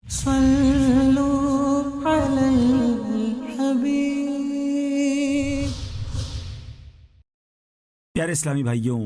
صلوا علی الحبیب۔ پیارے اسلامی بھائیوں،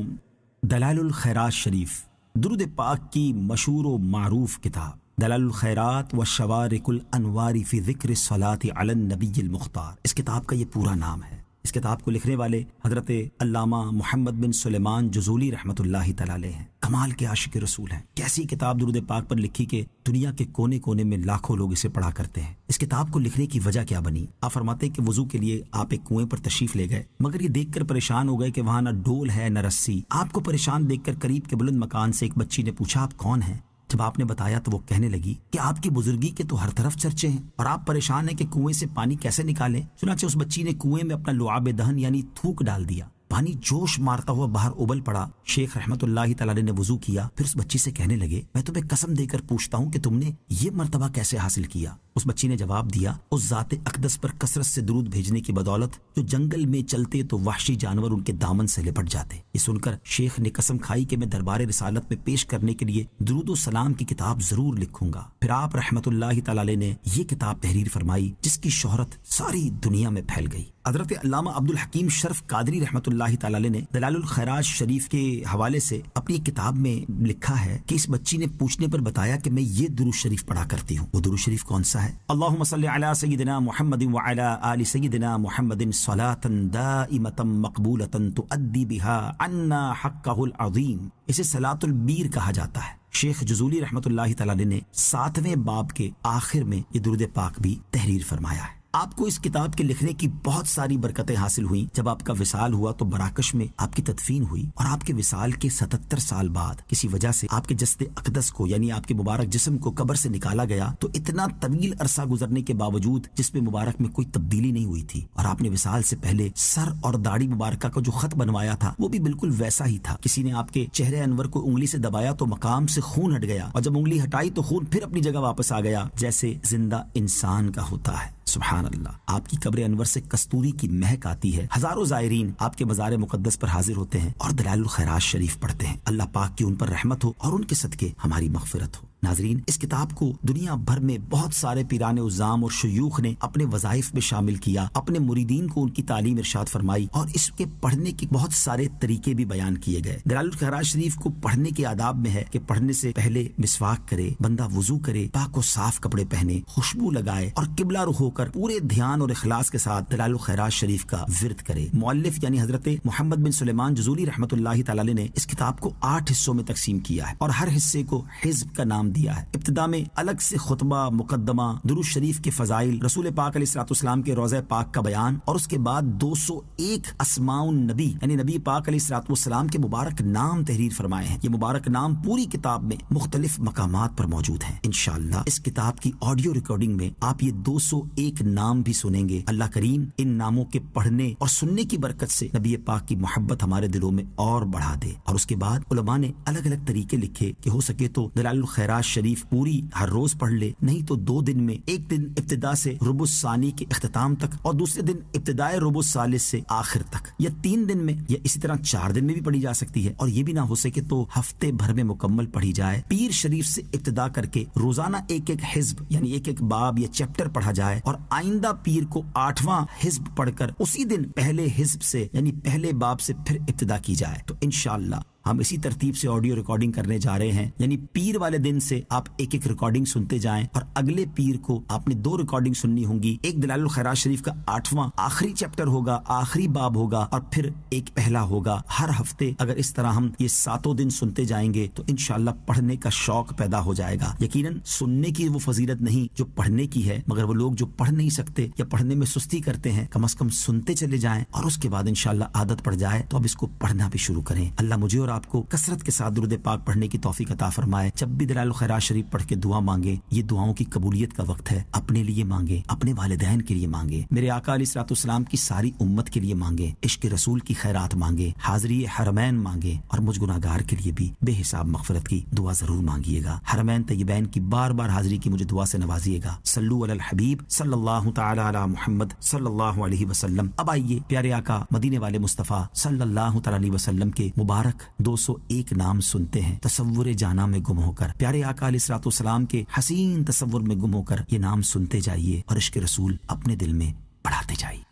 دلائل الخیرات شریف درود پاک کی مشہور و معروف کتاب دلائل الخیرات و شوارق الانوار فی ذکر الصلاۃ علی النبی المختار، اس کتاب کا یہ پورا نام ہے۔ اس کتاب کو لکھنے والے حضرت علامہ محمد بن سلیمان جزولی رحمۃ اللہ تعالی علیہ ہیں۔ کمال کے عاشق رسول ہیں۔ کیسی کتاب درود پاک پر لکھی کہ دنیا کے کونے کونے میں لاکھوں لوگ اسے پڑھا کرتے ہیں۔ اس کتاب کو لکھنے کی وجہ کیا بنی؟ آپ فرماتے ہیں کہ وضو کے لیے آپ ایک کنویں پر تشریف لے گئے، مگر یہ دیکھ کر پریشان ہو گئے کہ وہاں نہ ڈول ہے نہ رسی۔ آپ کو پریشان دیکھ کر قریب کے بلند مکان سے ایک بچی نے پوچھا آپ کون ہیں؟ جب آپ نے بتایا تو وہ کہنے لگی کہ آپ کی بزرگی کے تو ہر طرف چرچے ہیں اور آپ پریشان ہیں کہ کنویں سے پانی کیسے نکالیں۔ چنانچہ اس بچی نے کنویں میں اپنا لعاب دہن یعنی تھوک ڈال دیا، پانی جوش مارتا ہوا باہر ابل پڑا۔ شیخ رحمت اللہ تعالی علیہ نے وضو کیا، پھر اس بچی سے کہنے لگے میں تمہیں قسم دے کر پوچھتا ہوں کہ تم نے یہ مرتبہ کیسے حاصل کیا؟ اس بچی نے جواب دیا اس ذات اقدس پر کثرت سے درود بھیجنے کی بدولت جو جنگل میں چلتے تو وحشی جانور ان کے دامن سے لپٹ جاتے۔ یہ سن کر شیخ نے قسم کھائی کہ میں دربار رسالت میں پیش کرنے کے لیے درود و سلام کی کتاب ضرور لکھوں گا۔ پھر آپ رحمت اللہ تعالی علیہ نے یہ کتاب تحریر فرمائی جس کی شہرت ساری دنیا میں پھیل گئی۔ حضرت علامہ عبد الحکیم شرف قادری رحمت اللہ تعالی علیہ نے دلائل الخیرات شریف کے حوالے سے اپنی کتاب میں لکھا ہے کہ اس بچی نے پوچھنے پر بتایا کہ میں یہ درود شریف پڑھا کرتی ہوں۔ وہ درود شریف کون سا ہے؟ اللہم صلی علی سیدنا محمد وعلی آل سیدنا محمد صلاۃ دائمۃ مقبولۃ تؤدی بها عنا حقہ العظیم۔ اسے صلاۃ البیر کہا جاتا ہے۔ شیخ جزولی رحمت اللہ تعالی علیہ نے 7ویں باب کے آخر میں یہ درود پاک بھی تحریر فرمایا ہے۔ آپ کو اس کتاب کے لکھنے کی بہت ساری برکتیں حاصل ہوئیں۔ جب آپ کا وصال ہوا تو مراکش میں آپ کی تدفین ہوئی اور آپ کے وصال کے 77 سال بعد کسی وجہ سے آپ کے جسد اقدس کو یعنی آپ کے مبارک جسم کو قبر سے نکالا گیا تو اتنا طویل عرصہ گزرنے کے باوجود جسم مبارک میں کوئی تبدیلی نہیں ہوئی تھی اور آپ نے وصال سے پہلے سر اور داڑھی مبارکہ کا جو خط بنوایا تھا وہ بھی بالکل ویسا ہی تھا۔ کسی نے آپ کے چہرے انور کو انگلی سے دبایا تو مقام سے خون ہٹ گیا اور جب انگلی ہٹائی تو خون پھر اپنی جگہ واپس آ گیا جیسے زندہ انسان کا ہوتا ہے۔ سبحان اللہ۔ آپ کی قبر انور سے کستوری کی مہک آتی ہے۔ ہزاروں زائرین آپ کے مزار مقدس پر حاضر ہوتے ہیں اور دلائل الخیرات شریف پڑھتے ہیں۔ اللہ پاک کی ان پر رحمت ہو اور ان کے صدقے ہماری مغفرت ہو۔ ناظرین، اس کتاب کو دنیا بھر میں بہت سارے پیران عظام اور شیوخ نے اپنے وظائف میں شامل کیا، اپنے مریدین کو ان کی تعلیم ارشاد فرمائی اور اس کے پڑھنے کے بہت سارے طریقے بھی بیان کیے گئے۔ دلائل الخیرات شریف کو پڑھنے کے آداب میں ہے کہ پڑھنے سے پہلے مسواک کرے، بندہ وضو کرے، پاک و صاف کپڑے پہنے، خوشبو لگائے اور قبلہ رخ ہو کر پورے دھیان اور اخلاص کے ساتھ دلائل الخیرات شریف کا ورد کرے۔ مؤلف یعنی حضرت محمد بن سلیمان جزولی رحمۃ اللہ تعالی علیہ نے اس کتاب کو 8 حصوں میں تقسیم کیا ہے اور ہر حصے کو حزب کا نام دیا ہے۔ ابتدا میں الگ سے خطبہ، مقدمہ، درود شریف کے فضائل، رسول پاک علیہ الصلوۃ والسلام کے روضہ پاک کا بیان اور اس کے بعد 201 اسماء النبی یعنی نبی پاک علیہ الصلوۃ والسلام کے مبارک نام تحریر فرمائے ہیں۔ یہ مبارک نام پوری کتاب میں مختلف مقامات پر موجود ہیں۔ انشاءاللہ اس کتاب کی آڈیو ریکارڈنگ میں آپ یہ 201 نام بھی سنیں گے۔ اللہ کریم ان ناموں کے پڑھنے اور سننے کی برکت سے نبی پاک کی محبت ہمارے دلوں میں اور بڑھا دے۔ اور اس کے بعد علماء نے الگ الگ طریقے لکھے کہ ہو سکے تو دلائل الخیرات شریف پوری ہر روز پڑھ لے، نہیں تو 2 دن میں، ایک دن ابتدا سے ربع الثانی کے اختتام تک اور دوسرے دن ابتدائے ربع الثالث سے آخر تک، یا 3 دن میں، یا اسی طرح 4 دن میں بھی پڑھی جا سکتی ہے۔ اور یہ بھی نہ ہو سکے تو ہفتے بھر میں مکمل پڑھی جائے۔ پیر شریف سے ابتدا کر کے روزانہ ایک ایک حزب یعنی ایک ایک باب یا چیپٹر پڑھا جائے اور آئندہ پیر کو 8واں حزب پڑھ کر اسی دن پہلے حزب سے یعنی پہلے باب سے پھر ابتدا کی جائے۔ تو انشاءاللہ ہم اسی ترتیب سے آڈیو ریکارڈنگ کرنے جا رہے ہیں، یعنی پیر والے دن سے آپ ایک ایک ریکارڈنگ سنتے جائیں اور اگلے پیر کو آپ نے 2 ریکارڈنگ سننی ہوں گی۔ ایک دلائل الخیرات شریف کا 8واں آخری چیپٹر ہوگا، آخری باب ہوگا اور پھر ایک پہلا ہوگا۔ ہر ہفتے اگر اس طرح ہم یہ 7 دن سنتے جائیں گے تو انشاءاللہ پڑھنے کا شوق پیدا ہو جائے گا۔ یقیناً سننے کی وہ فضیلت نہیں جو پڑھنے کی ہے، مگر وہ لوگ جو پڑھ نہیں سکتے یا پڑھنے میں سستی کرتے ہیں کم از کم سنتے چلے جائیں اور اس کے بعد انشاءاللہ عادت پڑ جائے تو اب اس کو پڑھنا بھی شروع کریں۔ اللہ مجھے اور آپ کو کثرت کے ساتھ درود پاک پڑھنے کی توفیق عطا فرمائے۔ جب بھی دلائل الخیرات شریف پڑھ کے دعا مانگے، یہ دعاؤں کی قبولیت کا وقت ہے۔ اپنے لیے مانگے، اپنے والدین کے لیے مانگے، میرے آقا علیہ الصلوۃ والسلام کی ساری امت کے لیے مانگے، عشق رسول کی خیرات مانگے، حاضری حرمین مانگے اور مجھ گناہگار کے لیے بھی بے حساب مغفرت کی دعا ضرور مانگیے گا۔ حرمین طیبین کی بار بار حاضری کی مجھے دعا سے نوازیے گا۔ صلو علی الحبیب صلی اللہ تعالی علی محمد صلی اللہ علیہ وسلم۔ اب آئیے پیارے آقا مدینے والے مصطفیٰ صلی اللہ تعالی علیہ وسلم کے مبارک 201 نام سنتے ہیں تصور جانا میں گم ہو کر، پیارے آقا علیہ الصلوۃ والسلام کے حسین تصور میں گم ہو کر یہ نام سنتے جائیے اور عشق رسول اپنے دل میں بڑھاتے جائیے۔